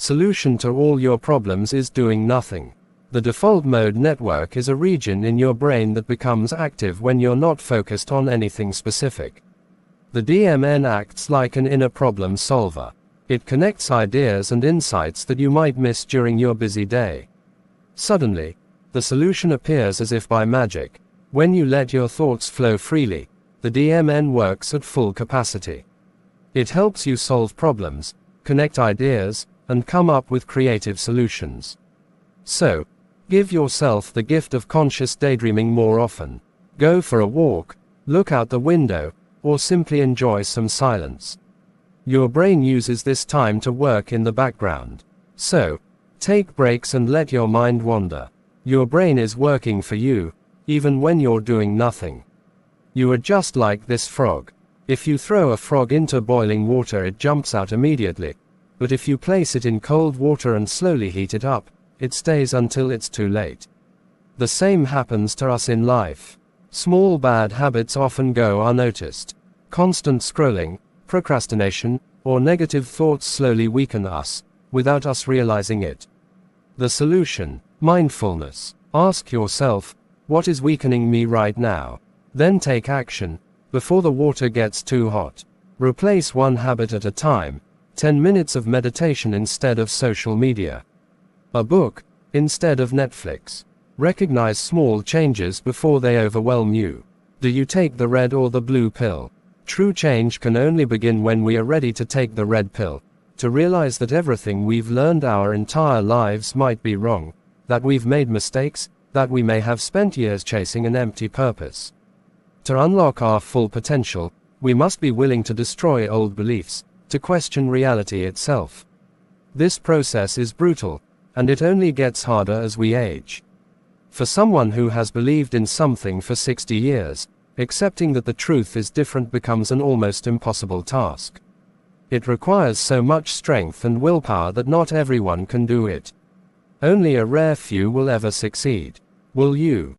Solution to all your problems is doing nothing. The default mode network is a region in your brain that becomes active when you're not focused on anything specific. The DMN acts like an inner problem solver. It connects ideas and insights that you might miss during your busy day. Suddenly, the solution appears as if by magic. When you let your thoughts flow freely, the DMN works at full capacity. It helps you solve problems, connect ideas, and come up with creative solutions. So, give yourself the gift of conscious daydreaming more often. Go for a walk, look out the window, or simply enjoy some silence. Your brain uses this time to work in the background. So, take breaks and let your mind wander. Your brain is working for you, even when you're doing nothing. You are just like this frog. If you throw a frog into boiling water, it jumps out immediately. But if you place it in cold water and slowly heat it up, it stays until it's too late. The same happens to us in life. Small bad habits often go unnoticed. Constant scrolling, procrastination, or negative thoughts slowly weaken us, without us realizing it. The solution: mindfulness. Ask yourself, what is weakening me right now? Then take action, before the water gets too hot. Replace one habit at a time. 10 minutes of meditation instead of social media. A book, instead of Netflix. Recognize small changes before they overwhelm you. Do you take the red or the blue pill? True change can only begin when we are ready to take the red pill, to realize that everything we've learned our entire lives might be wrong, that we've made mistakes, that we may have spent years chasing an empty purpose. To unlock our full potential, we must be willing to destroy old beliefs, to question reality itself. This process is brutal, and it only gets harder as we age. For someone who has believed in something for 60 years, accepting that the truth is different becomes an almost impossible task. It requires so much strength and willpower that not everyone can do it. Only a rare few will ever succeed. Will you?